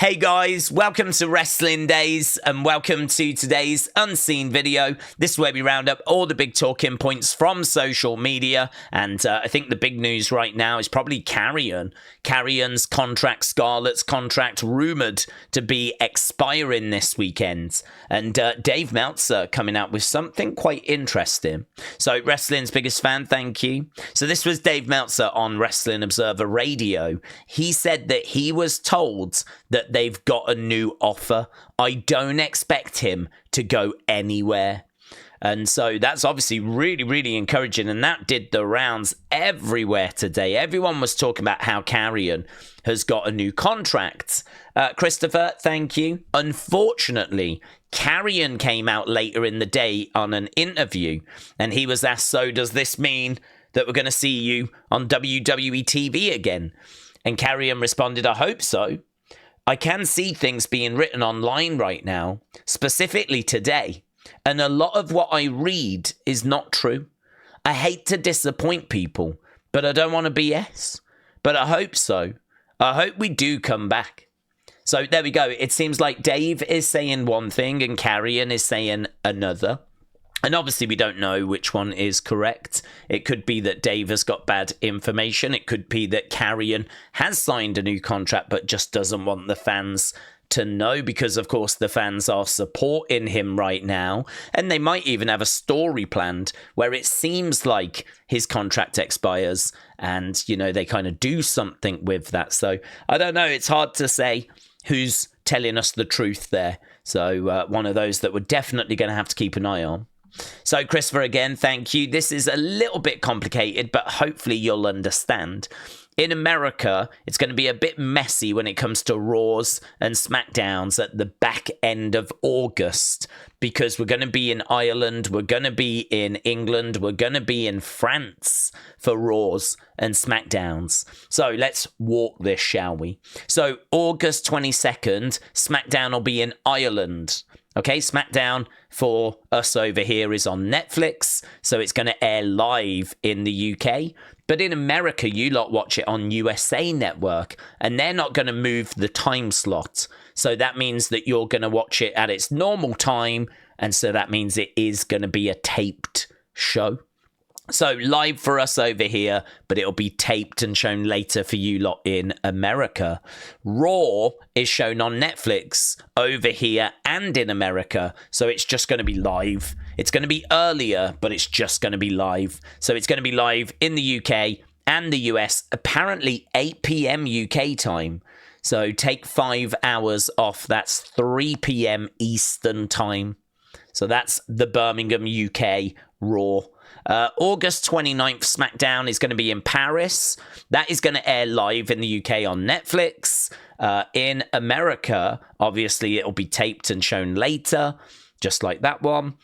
Hey guys, welcome to Wrestling Days and welcome to today's Unseen video. This is where we round up all the big talking points from social media, and I think the big news right now is probably Karrion. Karrion's contract, Scarlett's contract, rumoured to be expiring this weekend, and Dave Meltzer coming out with something quite interesting. So Wrestling's biggest fan, thank you. So this was Dave Meltzer on Wrestling Observer Radio. He said that he was told that they've got a new offer. I don't expect him to go anywhere. And so that's obviously really, really encouraging. And that did the rounds everywhere today. Everyone was talking about how Karrion has got a new contract. Christopher, thank you. Unfortunately, Karrion came out later in the day on an interview. And he was asked, so does this mean that we're going to see you on WWE TV again? And Karrion responded, I hope so. I can see things being written online right now, specifically today, and a lot of what I read is not true. I hate to disappoint people, but I don't want to BS. But I hope so. I hope we do come back. So there we go. It seems like Dave is saying one thing and Karrion is saying another. And obviously we don't know which one is correct. It could be that Dave has got bad information. It could be that Karrion has signed a new contract but just doesn't want the fans to know because, of course, the fans are supporting him right now. And they might even have a story planned where it seems like his contract expires and, you know, they kind of do something with that. So I don't know. It's hard to say who's telling us the truth there. So one of those that we're definitely going to have to keep an eye on. So, Christopher, again, thank you. This is a little bit complicated, but hopefully you'll understand. In America, it's going to be a bit messy when it comes to Raws and Smackdowns at the back end of August because we're going to be in Ireland, we're going to be in England, we're going to be in France for Raws and Smackdowns. So let's walk this, shall we? So August 22nd, Smackdown will be in Ireland. Okay, Smackdown for us over here is on Netflix, so it's going to air live in the UK. But in America, you lot watch it on USA Network, and they're not going to move the time slot. So that means that you're going to watch it at its normal time, and so that means it is going to be a taped show. So live for us over here, but it'll be taped and shown later for you lot in America. Raw is shown on Netflix over here and in America, so it's just going to be live. It's going to be earlier, but it's just going to be live. So it's going to be live in the UK and the US, apparently 8 p.m. UK time. So take 5 hours off. That's 3 p.m. Eastern time. So that's the Birmingham, UK Raw. August 29th, Smackdown is going to be in Paris. That is going to air live in the UK on Netflix. In America, obviously, it'll be taped and shown later, just like that one.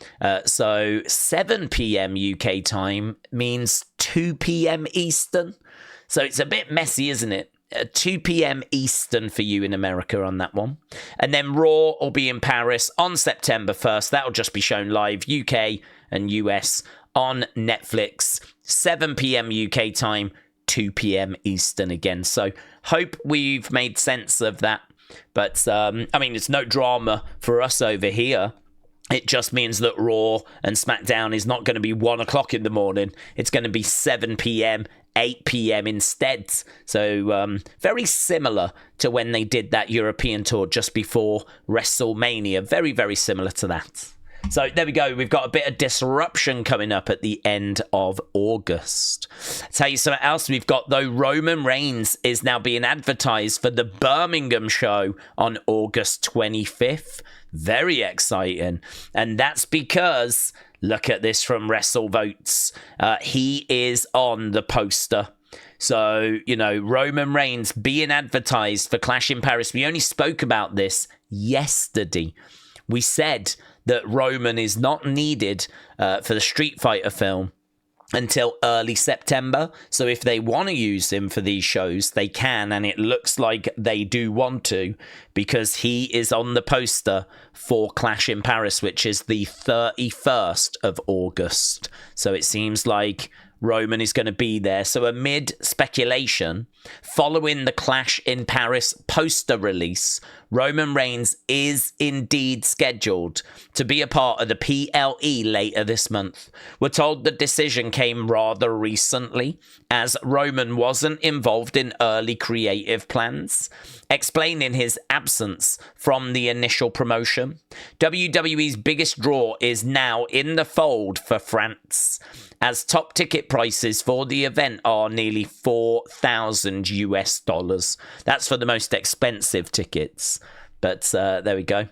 So 7 p.m. UK time means 2 p.m. Eastern. So it's a bit messy, isn't it? 2 p.m. Eastern for you in America on that one. And then Raw will be in Paris on September 1st. That'll just be shown live UK and US on Netflix, 7 p.m. UK time, 2 p.m. Eastern again. So hope we've made sense of that. But, I mean, it's no drama for us over here. It just means that Raw and Smackdown is not going to be 1 o'clock in the morning. It's going to be 7 p.m., 8 p.m. instead. So very similar to when they did that European tour just before WrestleMania. Very, very similar to that. So there we go. We've got a bit of disruption coming up at the end of August. Tell you something else we've got, though. Roman Reigns is now being advertised for the Birmingham show on August 25th. Very exciting. And that's because, look at this from WrestleVotes. He is on the poster. So, you know, Roman Reigns being advertised for Clash in Paris. We only spoke about this yesterday. We said that Roman is not needed for the Street Fighter film until early September. So if they want to use him for these shows, they can. And it looks like they do want to because he is on the poster for Clash in Paris, which is the 31st of August. So it seems like Roman is going to be there. So amid speculation, following the Clash in Paris poster release, Roman Reigns is indeed scheduled to be a part of the PLE later this month. We're told the decision came rather recently, as Roman wasn't involved in early creative plans, explaining his absence from the initial promotion. WWE's biggest draw is now in the fold for France, as top ticket prices for the event are nearly $4,000. That's for the most expensive tickets. But there we go.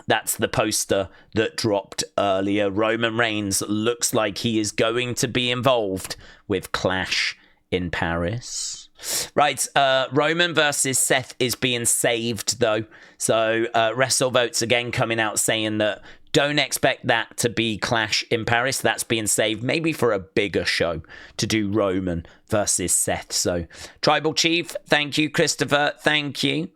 That's the poster that dropped earlier. Roman Reigns looks like he is going to be involved with Clash in Paris. Right, Roman versus Seth is being saved, though. So WrestleVotes again coming out saying that don't expect that to be Clash in Paris. That's being saved maybe for a bigger show to do Roman versus Seth. So Tribal Chief, thank you. Christopher, thank you.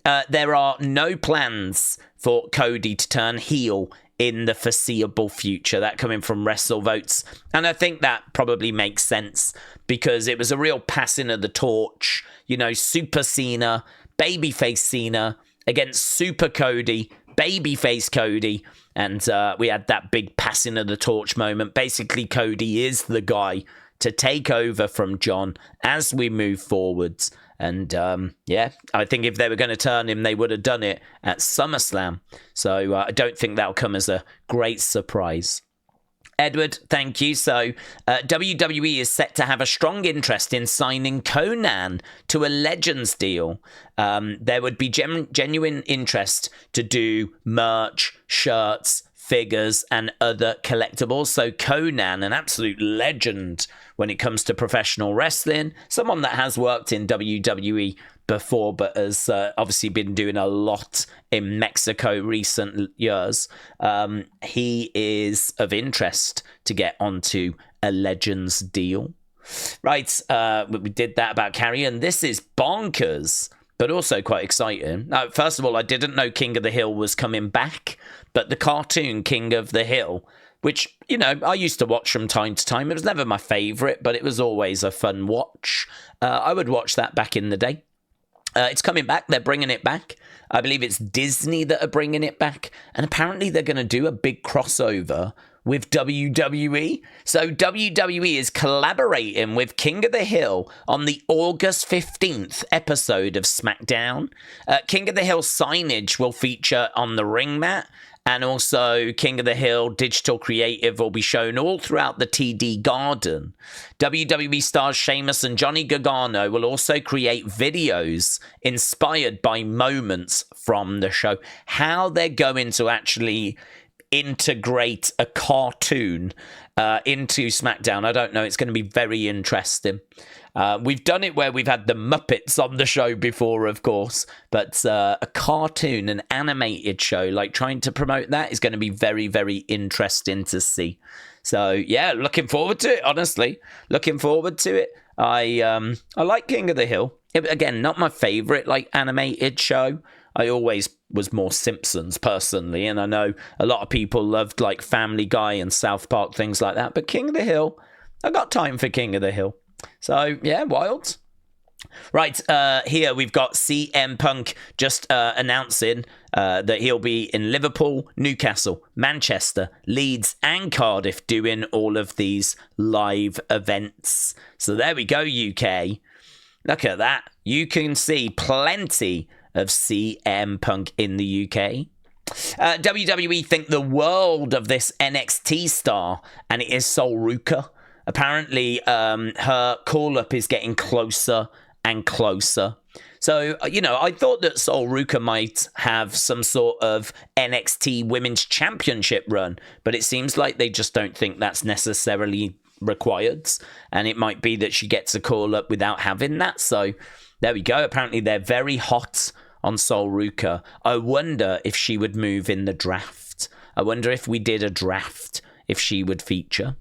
There are no plans for Cody to turn heel in the foreseeable future. That coming from WrestleVotes. And I think that probably makes sense because it was a real passing of the torch. You know, Super Cena, Babyface Cena against Super Cody, Babyface Cody. And we had that big passing of the torch moment. Basically, Cody is the guy to take over from John as we move forwards. And yeah, I think if they were going to turn him, they would have done it at SummerSlam. So I don't think that'll come as a great surprise. Edward, thank you. So WWE is set to have a strong interest in signing Konnan to a Legends deal. There would be genuine interest to do merch, shirts, figures, and other collectibles. So Konnan, an absolute legend when it comes to professional wrestling, someone that has worked in WWE before, but has obviously been doing a lot in Mexico recent years. He is of interest to get onto a Legends deal. Right, we did that about Karrion. This is bonkers, but also quite exciting. Now, first of all, I didn't know King of the Hill was coming back, but the cartoon King of the Hill, which, you know, I used to watch from time to time. It was never my favourite, but it was always a fun watch. I would watch that back in the day. It's coming back. They're bringing it back. I believe it's Disney that are bringing it back. And apparently they're going to do a big crossover with WWE. So WWE is collaborating with King of the Hill on the August 15th episode of Smackdown. King of the Hill signage will feature on the ring mat. And also, King of the Hill digital creative will be shown all throughout the TD Garden. WWE stars Sheamus and Johnny Gargano will also create videos inspired by moments from the show. How they're going to actually integrate a cartoon into SmackDown, I don't know. It's going to be very interesting. We've done it where we've had the Muppets on the show before, of course, but a cartoon, an animated show, like trying to promote that is going to be very, very interesting to see. So yeah, looking forward to it, honestly. Looking forward to it. I like King of the Hill. Again, not my favorite like animated show. I always was more Simpsons personally, and I know a lot of people loved like Family Guy and South Park, things like that. But King of the Hill, I got time for King of the Hill. So yeah, wild. Right, here we've got CM Punk just announcing that he'll be in Liverpool, Newcastle, Manchester, Leeds and Cardiff doing all of these live events. So there we go, UK. Look at that. You can see plenty of CM Punk in the UK. WWE think the world of this NXT star, and it is Sol Ruka. Apparently, her call-up is getting closer and closer. So, you know, I thought that Sol Ruka might have some sort of NXT Women's Championship run, but it seems like they just don't think that's necessarily required. And it might be that she gets a call-up without having that. So, there we go. Apparently, they're very hot on Sol Ruka. I wonder if she would move in the draft. I wonder if we did a draft, if she would feature.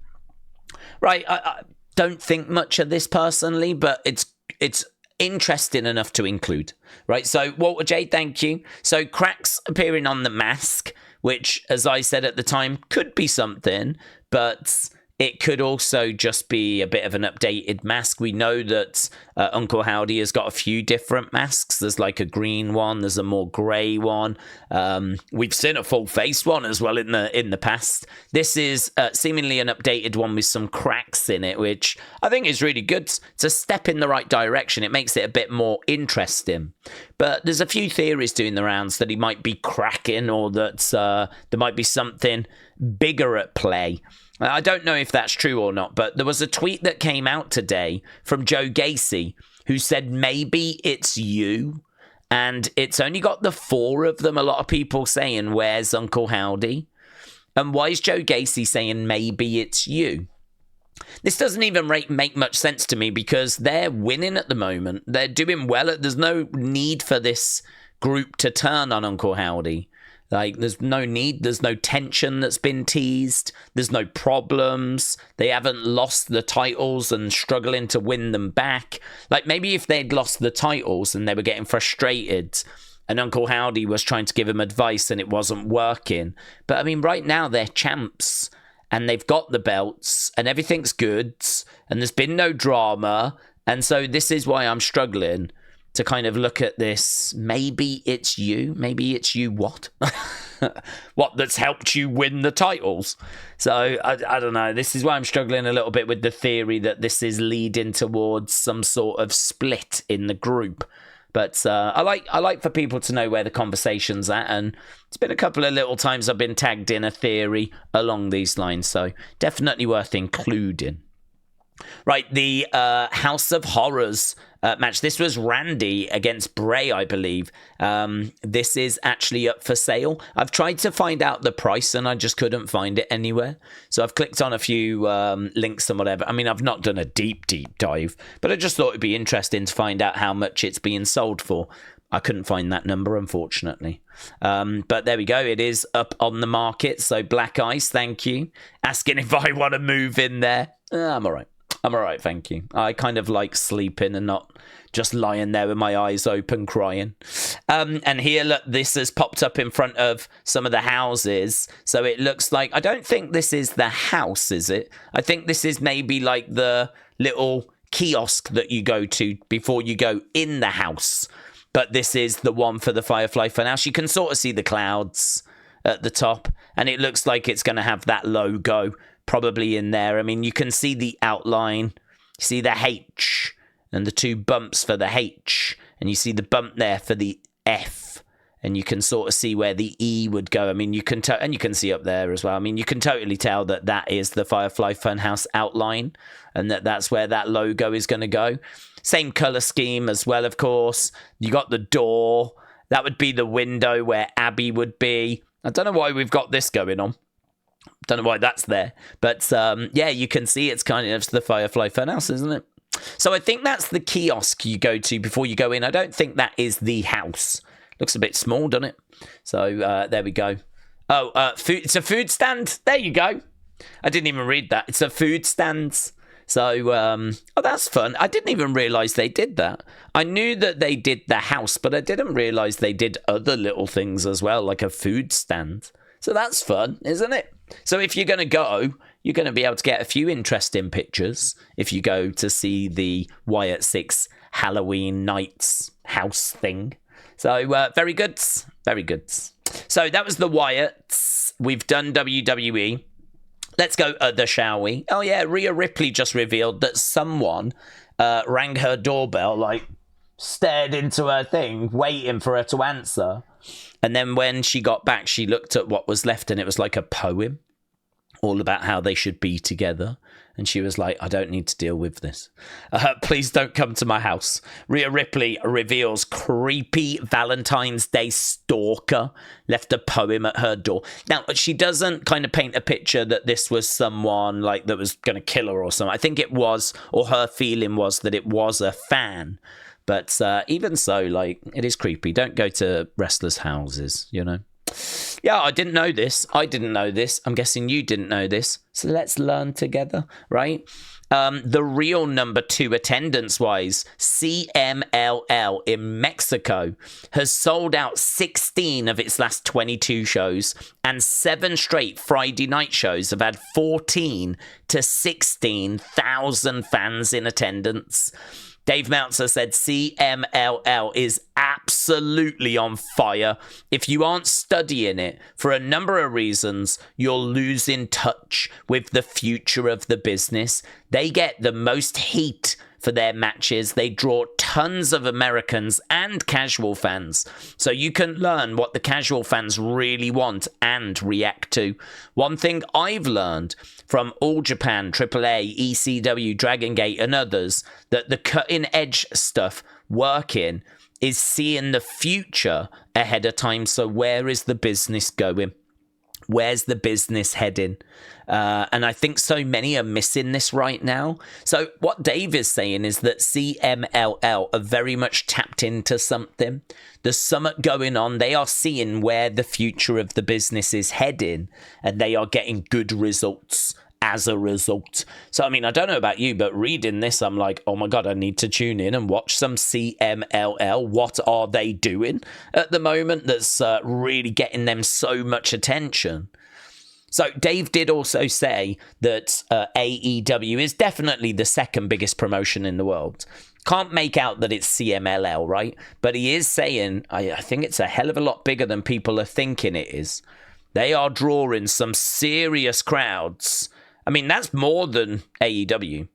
Right, I don't think much of this personally, but it's interesting enough to include. Right, so Walter J, thank you. So cracks appearing on the mask, which, as I said at the time, could be something, but it could also just be a bit of an updated mask. We know that Uncle Howdy has got a few different masks. There's like a green one. There's a more grey one. We've seen a full face one as well in the past. This is seemingly an updated one with some cracks in it, which I think is really good. It's a step in the right direction. It makes it a bit more interesting. But there's a few theories doing the rounds that he might be cracking, or that there might be something bigger at play. I don't know if that's true or not, but there was a tweet that came out today from Joe Gacy who said maybe it's you, and it's only got the 4 of them. A lot of people saying, where's Uncle Howdy? And why is Joe Gacy saying maybe it's you? This doesn't even make much sense to me, because they're winning at the moment. They're doing well. There's no need for this group to turn on Uncle Howdy. Like, there's no need. There's no tension that's been teased. There's no problems. They haven't lost the titles and struggling to win them back. Like, maybe if they'd lost the titles and they were getting frustrated and Uncle Howdy was trying to give him advice and it wasn't working. But, I mean, right now they're champs and they've got the belts and everything's good and there's been no drama. And so this is why I'm struggling to kind of look at this. Maybe it's you. Maybe it's you what? What, that's helped you win the titles? So, I don't know. This is why I'm struggling a little bit with the theory that this is leading towards some sort of split in the group. But I like for people to know where the conversation's at, and it's been a couple of little times I've been tagged in a theory along these lines, so definitely worth including. Right, the House of Horrors match. This was Randy against Bray, I believe. This is actually up for sale. I've tried to find out the price and I just couldn't find it anywhere. So I've clicked on a few links and whatever. I mean, I've not done a deep dive, but I just thought it'd be interesting to find out how much it's being sold for. I couldn't find that number, unfortunately. But there we go. It is up on the market. So Black Ice, thank you. Asking if I want to move in there. I'm all right. I'm all right, thank you. I kind of like sleeping and not just lying there with my eyes open crying. And here, look, this has popped up in front of some of the houses. So it looks like, I don't think this is the house, is it? I think this is maybe like the little kiosk that you go to before you go in the house. But this is the one for the Firefly Fun House. You can sort of see the clouds at the top. And it looks like it's going to have that logo probably in there. I mean, you can see the outline, you see the H and the 2 bumps for the H, and you see the bump there for the F, and you can sort of see where the E would go. I mean, you can and you can see up there as well. I mean, you can totally tell that that is the Firefly Funhouse outline, and that's where that logo is going to go. Same color scheme as well, of course. You got the door. That would be the window where Abby would be. I don't know why we've got this going on. Don't know why that's there. But, yeah, you can see it's kind of the Firefly Funhouse, isn't it? So I think that's the kiosk you go to before you go in. I don't think that is the house. Looks a bit small, doesn't it? So there we go. Oh, food. It's a food stand. There you go. I didn't even read that. It's a food stand. So, oh, that's fun. I didn't even realise they did that. I knew that they did the house, but I didn't realise they did other little things as well, like a food stand. So that's fun, isn't it? So if you're going to go, you're going to be able to get a few interesting pictures if you go to see the Wyatt Sicks Halloween Nights house thing. So very good. Very good. So that was the Wyatts. We've done WWE. Let's go other, shall we? Oh, yeah, Rhea Ripley just revealed that someone rang her doorbell, like stared into her thing, waiting for her to answer. And then when she got back, she looked at what was left and it was like a poem all about how they should be together. And she was like, I don't need to deal with this. Please don't come to my house. Rhea Ripley reveals creepy Valentine's Day stalker left a poem at her door. Now, she doesn't kind of paint a picture that this was someone like that was going to kill her or something. I think it was, or her feeling was that it was a fan. But even so, like, it is creepy. Don't go to wrestlers' houses, you know. Yeah, I didn't know this. I'm guessing you didn't know this. So let's learn together, right? The real number 2 attendance-wise, CMLL in Mexico, has sold out 16 of its last 22 shows, and 7 straight Friday night shows have had 14 to 16,000 fans in attendance. Dave Meltzer said CMLL is absolutely on fire. If you aren't studying it for a number of reasons, you'll lose in touch with the future of the business. They get the most heat for their matches. They draw tons of Americans and casual fans. So you can learn what the casual fans really want and react to. One thing I've learned from All Japan, AAA, ECW, Dragon Gate and others, that the cutting edge stuff working is seeing the future ahead of time. So where is the business going? Where's the business heading? And I think so many are missing this right now. So what Dave is saying is that CMLL are very much tapped into something. There's something going on. They are seeing where the future of the business is heading, and they are getting good results as a result. So, I mean, I don't know about you, but reading this, I'm like, oh my God, I need to tune in and watch some CMLL. What are they doing at the moment that's really getting them so much attention? So Dave did also say that AEW is definitely the second biggest promotion in the world. Can't make out that it's CMLL, right? But he is saying, I think it's a hell of a lot bigger than people are thinking it is. They are drawing some serious crowds. I mean, that's more than AEW.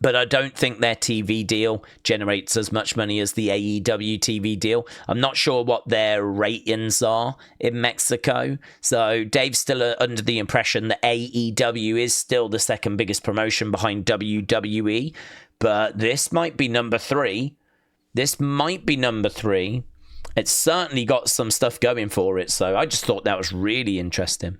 But I don't think their TV deal generates as much money as the AEW TV deal. I'm not sure what their ratings are in Mexico. So Dave's still under the impression that AEW is still the second biggest promotion behind WWE. But this might be number 3. This might be number 3. It's certainly got some stuff going for it. So I just thought that was really interesting.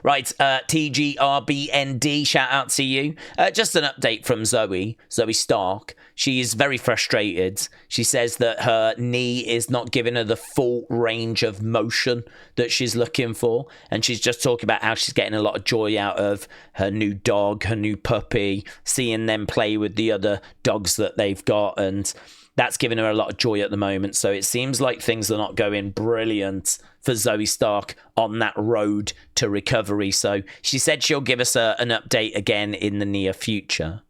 Right, TGRBND, shout out to you. Just an update from Zoey Stark. She is very frustrated. She says that her knee is not giving her the full range of motion that she's looking for. And she's just talking about how she's getting a lot of joy out of her new dog, her new puppy, seeing them play with the other dogs that they've got. And that's giving her a lot of joy at the moment. So it seems like things are not going brilliant for Zoey Stark on that road to recovery. So she said she'll give us an update again in the near future.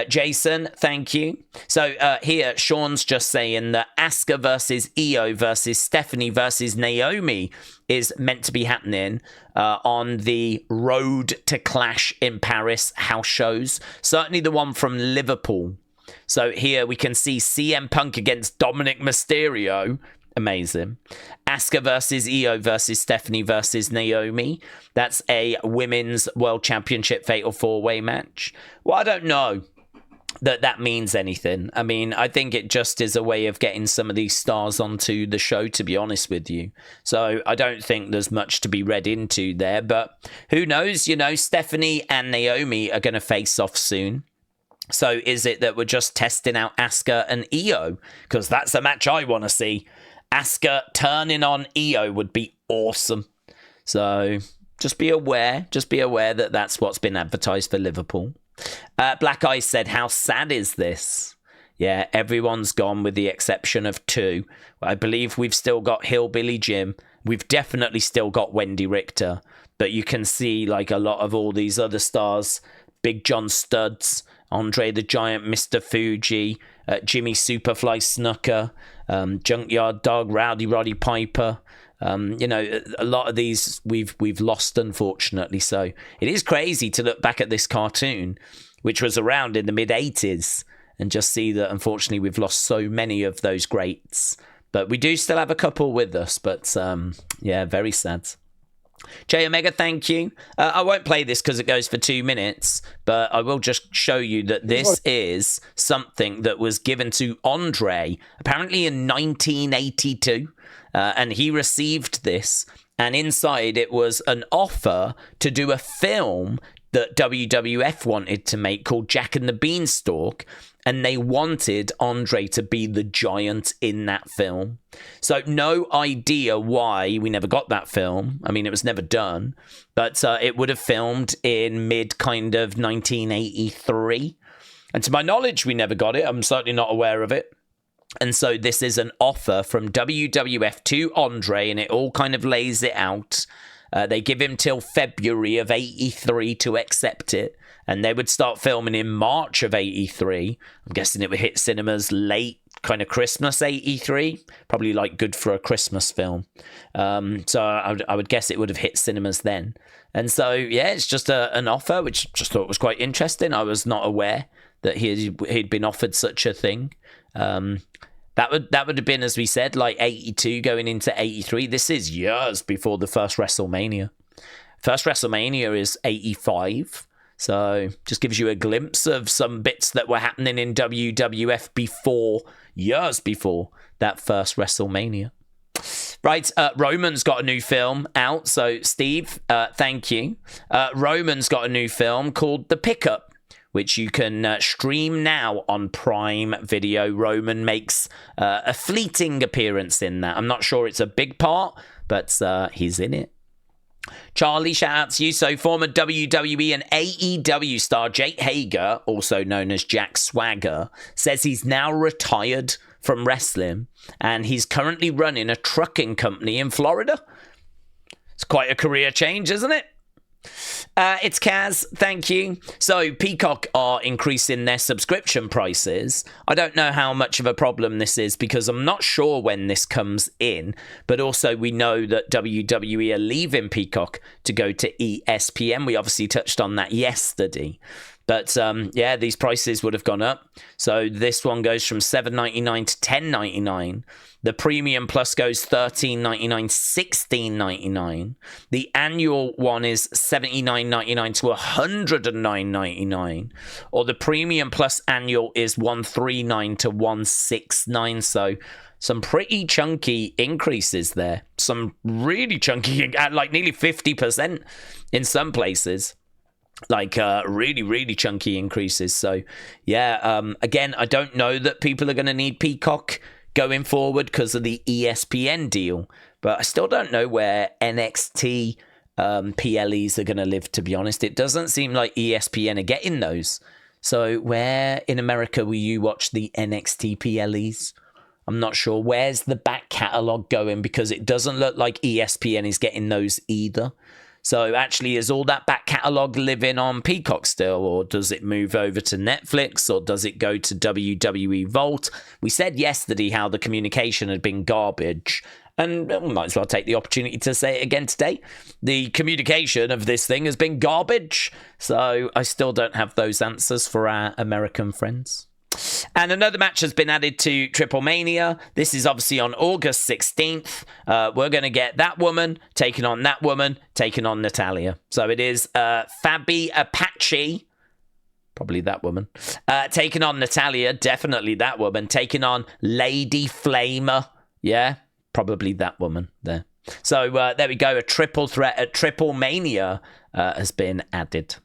Jason, thank you. So here, Sean's just saying that Asuka versus Io versus Stephanie versus Naomi is meant to be happening on the Road to Clash in Paris house shows. Certainly the one from Liverpool. So here we can see CM Punk against Dominic Mysterio. Amazing. Asuka versus Io versus Stephanie versus Naomi. That's a women's world championship fatal 4-way match. Well, I don't know that means anything. I mean, I think it just is a way of getting some of these stars onto the show, to be honest with you. So I don't think there's much to be read into there. But who knows? You know, Stephanie and Naomi are going to face off soon. So is it that we're just testing out Asuka and Io? Because that's a match I want to see. Asuka turning on Io would be awesome. So just be aware that that's what's been advertised for Liverpool. Black Eyes said, how sad is this? Yeah, everyone's gone with the exception of 2. I believe we've still got Hillbilly Jim. We've definitely still got Wendy Richter. But you can see like a lot of all these other stars. Big John Studs, Andre the Giant, Mr. Fuji, Jimmy Superfly Snuka, Junkyard Dog, Rowdy Roddy Piper. You know, a lot of these we've lost, unfortunately. So it is crazy to look back at this cartoon, which was around in the mid-80s, and just see that, unfortunately, we've lost so many of those greats. But we do still have a couple with us. But, yeah, very sad. J Omega, thank you. I won't play this because it goes for 2 minutes, but I will just show you that this is something that was given to Andre apparently in 1982, and he received this, and inside it was an offer to do a film that WWF wanted to make called Jack and the Beanstalk, and they wanted Andre to be the giant in that film. So no idea why we never got that film. I mean, it was never done, but it would have filmed in mid kind of 1983. And to my knowledge, we never got it. I'm certainly not aware of it. And so this is an offer from WWF to Andre, and it all kind of lays it out. They give him till February of 83 to accept it, and they would start filming in March of 83. I'm guessing it would hit cinemas late, kind of Christmas 83, probably like good for a Christmas film. So I would guess it would have hit cinemas then. And so, yeah, it's just an offer, which I just thought was quite interesting. I was not aware that he'd been offered such a thing. That would have been, as we said, like 82 going into 83. This is years before the first WrestleMania. First WrestleMania is 85. So just gives you a glimpse of some bits that were happening in WWF years before that first WrestleMania. Right, Roman's got a new film out. So, Steve, thank you. Roman's got a new film called The Pickup, which you can stream now on Prime Video. Roman makes a fleeting appearance in that. I'm not sure it's a big part, but he's in it. Charlie, shout out to you. So, former WWE and AEW star Jake Hager, also known as Jack Swagger, says he's now retired from wrestling, and he's currently running a trucking company in Florida. It's quite a career change, isn't it? It's Kaz, thank you. So Peacock are increasing their subscription prices. I don't know how much of a problem this is because I'm not sure when this comes in, but also we know that WWE are leaving Peacock to go to ESPN. We obviously touched on that yesterday. But yeah, these prices would have gone up. So this one goes from $7.99 to $10.99. The Premium Plus goes $13.99, $16.99. The annual one is $79.99 to $109.99. Or the Premium Plus annual is $139 to $169. So some pretty chunky increases there. Some really chunky, like nearly 50% in some places. Like really, really chunky increases. So, yeah, again, I don't know that people are going to need Peacock going forward because of the ESPN deal. But I still don't know where NXT PLEs are going to live, to be honest. It doesn't seem like ESPN are getting those. So where in America will you watch the NXT PLEs? I'm not sure. Where's the back catalogue going? Because it doesn't look like ESPN is getting those either. So actually, is all that back catalogue living on Peacock still, or does it move over to Netflix, or does it go to WWE Vault? We said yesterday how the communication had been garbage, and we might as well take the opportunity to say it again today. The communication of this thing has been garbage, so I still don't have those answers for our American friends. And another match has been added to Triplemania. This is obviously on August 16th. We're going to get that woman taking on that woman, taking on Natalya. So it is Fabi Apache, probably that woman, taking on Natalya, definitely that woman, taking on Lady Flamer. Yeah, probably that woman there. So there we go. A triple threat at Triplemania has been added.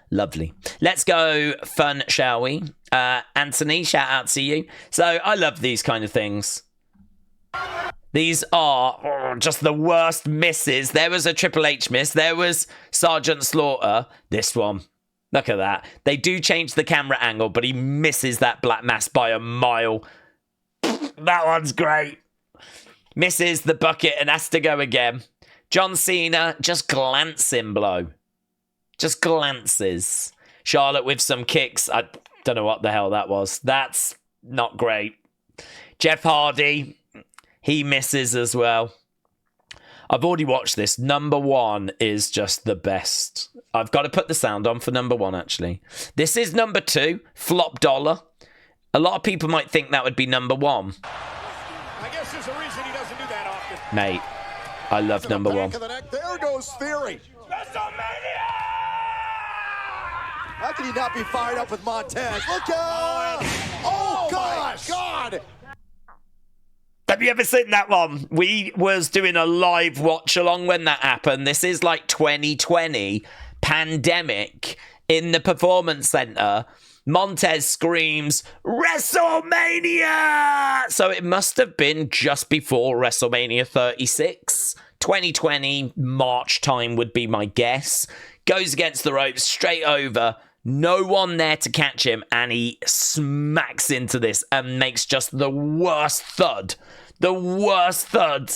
Lovely. Let's go fun, shall we? Anthony, shout out to you. So I love these kind of things. These are just the worst misses. There was a Triple H miss. There was Sergeant Slaughter. This one. Look at that. They do change the camera angle, but he misses that black mass by a mile. That one's great. Misses the bucket and has to go again. John Cena, just glancing blow. Just glances. Charlotte with some kicks. I don't know what the hell that was. That's not great. Jeff Hardy, he misses as well. I've already watched this. Number one is just the best. I've got to put the sound on for number one, actually. This is number two, Flop Dollar. A lot of people might think that would be number one. I guess there's a reason he doesn't do that often. Mate, I love number one. There goes Theory. WrestleMania! How can he not be fired up with Montez? Look out! Oh, gosh! God! Have you ever seen that one? We was doing a live watch along when that happened. This is like 2020 pandemic in the Performance Center. Montez screams, WrestleMania! So it must have been just before WrestleMania 36. 2020, March time would be my guess. Goes against the ropes, straight over. No one there to catch him, and he smacks into this and makes just the worst thud. The worst thud.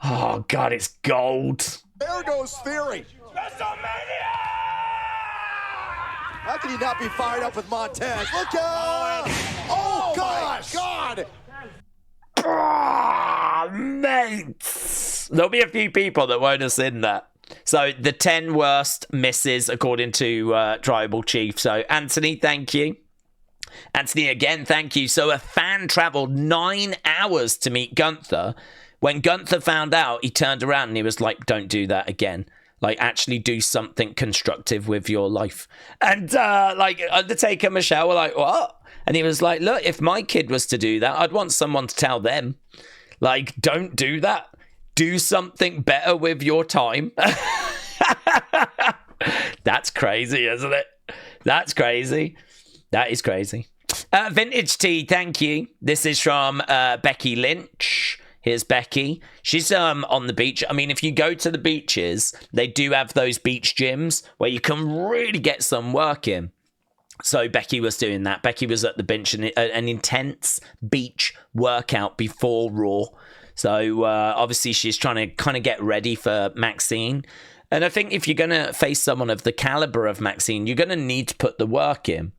Oh, God, it's gold. There goes Theory. WrestleMania! How can he not be fired up with Montez? Look out! Oh, gosh! God! Mate! There'll be a few people that won't have seen that. So, the 10 worst misses, according to Tribal Chief. So, Anthony, thank you. Anthony, again, thank you. So, a fan travelled 9 hours to meet Gunther. When Gunther found out, he turned around and he was like, don't do that again. Like, actually do something constructive with your life. And, Undertaker and Michelle were like, what? And he was like, look, if my kid was to do that, I'd want someone to tell them. Like, don't do that. Do something better with your time. That's crazy, isn't it? That's crazy. That is crazy. Vintage Tea, thank you. This is from Becky Lynch. Here's Becky. She's on the beach. I mean, if you go to the beaches, they do have those beach gyms where you can really get some work in. So Becky was doing that. Becky was at the bench, an intense beach workout before Raw. So obviously she's trying to kind of get ready for Maxine. And I think if you're going to face someone of the caliber of Maxine, you're going to need to put the work in.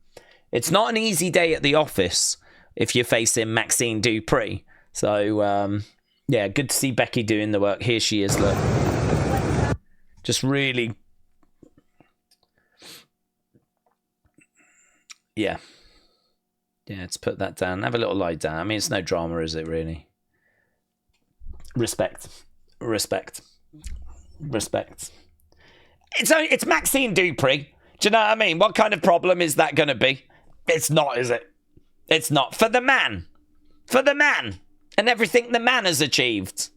It's not an easy day at the office if you're facing Maxine Dupree. So, yeah, good to see Becky doing the work. Here she is, look. Just really... Yeah. Yeah, let's put that down. Have a little lie down. I mean, it's no drama, is it, really? Respect. Respect. Respect. It's Maxine Dupree. Do you know what I mean? What kind of problem is that going to be? It's not, is it? It's not. For the man. For the man. And everything the man has achieved.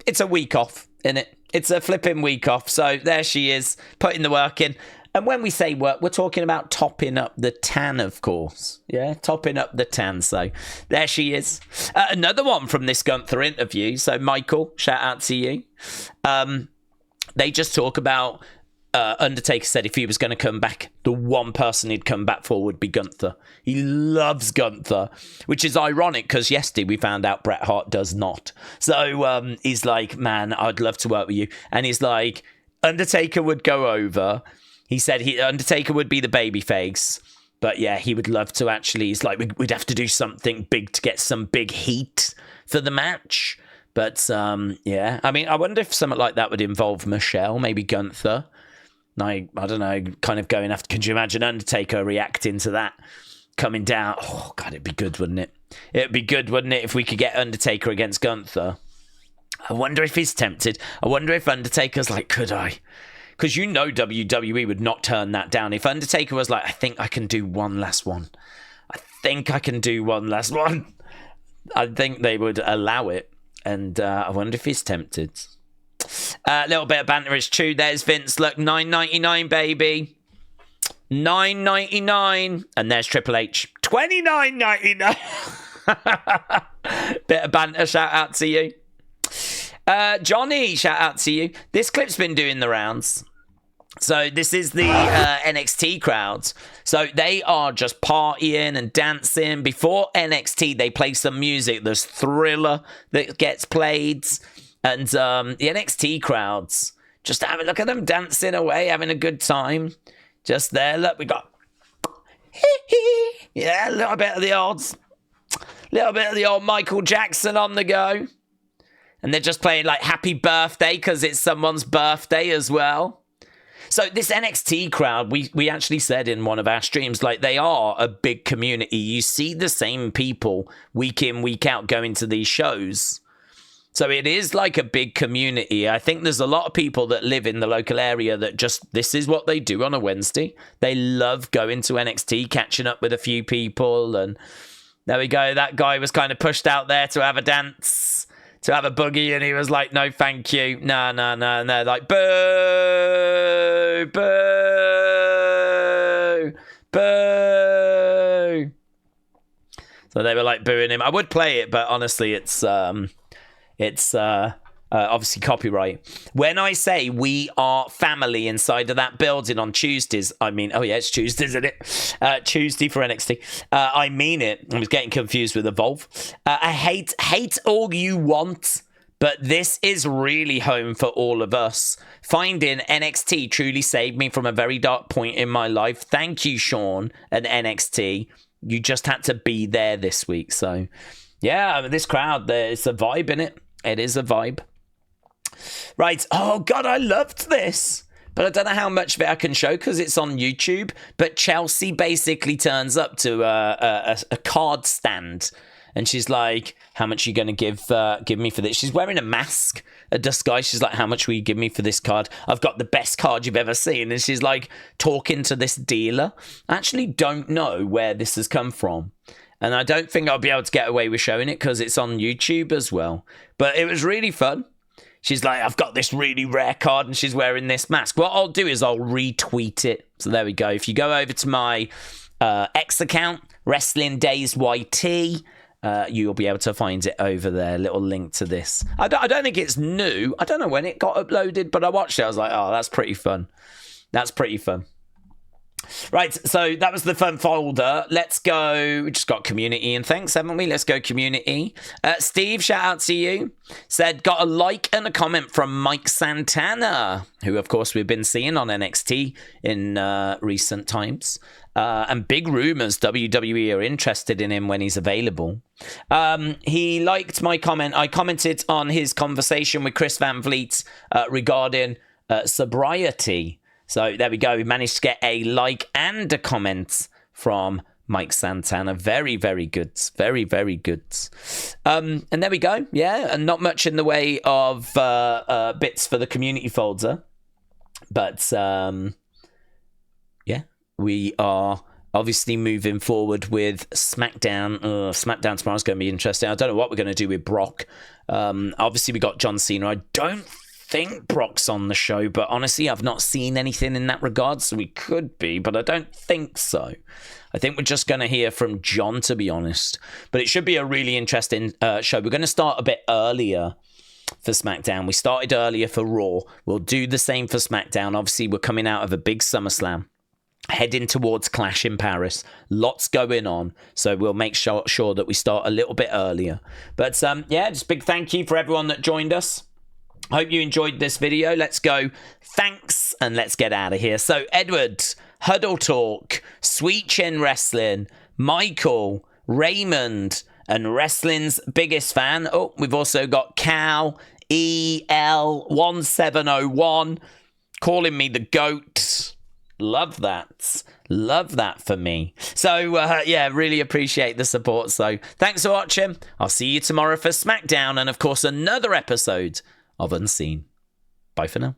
It's a week off, isn't it? It's a flipping week off. So there she is, putting the work in. And when we say work, we're talking about topping up the tan, of course. Yeah, topping up the tan. So there she is. Another one from this Gunther interview. So Michael, shout out to you. They just talk about Undertaker said if he was going to come back, the one person he'd come back for would be Gunther. He loves Gunther, which is ironic because yesterday we found out Bret Hart does not. So he's like, man, I'd love to work with you. And he's like, Undertaker would go over. He said Undertaker would be the babyface. But yeah, he would love to actually. He's like, we'd have to do something big to get some big heat for the match. But yeah, I mean, I wonder if something like that would involve Michelle, maybe Gunther. I don't know, kind of going after. Could you imagine Undertaker reacting to that? Coming down. Oh, God, it'd be good, wouldn't it? It'd be good, wouldn't it, if we could get Undertaker against Gunther? I wonder if he's tempted. I wonder if Undertaker's like, could I? Because you know WWE would not turn that down. If Undertaker was like, I think I can do one last one. I think I can do one last one. I think they would allow it. And I wonder if he's tempted. A little bit of banter is true. There's Vince. Look, $9.99, baby. $9.99. And there's Triple H. $29.99. Bit of banter. Shout out to you. Johnny, shout out to you. This clip's been doing the rounds. So this is the NXT crowds. So they are just partying and dancing. Before NXT, they play some music. There's Thriller that gets played. And the NXT crowds, just have a look at them dancing away, having a good time. Just there, look, we got, yeah, a little bit of the old Michael Jackson on the go. And they're just playing like Happy Birthday because it's someone's birthday as well. So this NXT crowd, we actually said in one of our streams, like they are a big community. You see the same people week in, week out going to these shows. So it is like a big community. I think there's a lot of people that live in the local area that just, this is what they do on a Wednesday. They love going to NXT, catching up with a few people. And there we go. That guy was kind of pushed out there to have a dance, to have a boogie. And he was like, no, thank you. No. Like, boo, boo, boo. So they were like booing him. I would play it, but honestly, it's obviously copyright. When I say we are family inside of that building on Tuesdays, I mean, oh yeah, it's Tuesday, isn't it? Tuesday for NXT. I mean it. I was getting confused with Evolve. I hate all you want, but this is really home for all of us. Finding NXT truly saved me from a very dark point in my life. Thank you, Sean, and NXT. You just had to be there this week. So, yeah, this crowd, it's a vibe, innit? It is a vibe. Right. Oh, God, I loved this. But I don't know how much of it I can show because it's on YouTube. But Chelsea basically turns up to a card stand. And she's like, how much are you going to give me for this? She's wearing a mask, a disguise. She's like, how much will you give me for this card? I've got the best card you've ever seen. And she's like talking to this dealer. I actually don't know where this has come from. And I don't think I'll be able to get away with showing it because it's on YouTube as well. But it was really fun. She's like, I've got this really rare card and she's wearing this mask. What I'll do is I'll retweet it. So there we go. If you go over to my X account, Wrestling Days YT, you'll be able to find it over there. Little link to this. I don't think it's new. I don't know when it got uploaded, but I watched it. I was like, oh, that's pretty fun. That's pretty fun. Right, so that was the fun folder. Let's go. We just got community and thanks, haven't we? Let's go community. Steve, shout out to you. Said, got a like and a comment from Mike Santana, who, of course, we've been seeing on NXT in recent times. And big rumors WWE are interested in him when he's available. He liked my comment. I commented on his conversation with Chris Van Vliet regarding sobriety. So there we go. We managed to get a like and a comment from Mike Santana. Very, very good. Very, very good. And there we go. Yeah, and not much in the way of bits for the community folder. But yeah, we are obviously moving forward with SmackDown. SmackDown tomorrow's going to be interesting. I don't know what we're going to do with Brock. Obviously, we got John Cena. I don't think Brock's on the show, but honestly, I've not seen anything in that regard, so we could be, but I don't think so. I think we're just going to hear from John, to be honest. But it should be a really interesting show. We're going to start a bit earlier for SmackDown. We started earlier for Raw. We'll do the same for SmackDown. Obviously, we're coming out of a big SummerSlam, heading towards Clash in Paris. Lots going on, so we'll make sure that we start a little bit earlier. But yeah, just big thank you for everyone that joined us. Hope you enjoyed this video. Let's go. Thanks, and let's get out of here. So, Edward, Huddle Talk, Sweet Chin Wrestling, Michael, Raymond, and Wrestling's biggest fan. Oh, we've also got Cal, EL1701, calling me the GOAT. Love that. Love that for me. So, yeah, really appreciate the support. So, thanks for watching. I'll see you tomorrow for SmackDown and, of course, another episode of Unseen. Bye for now.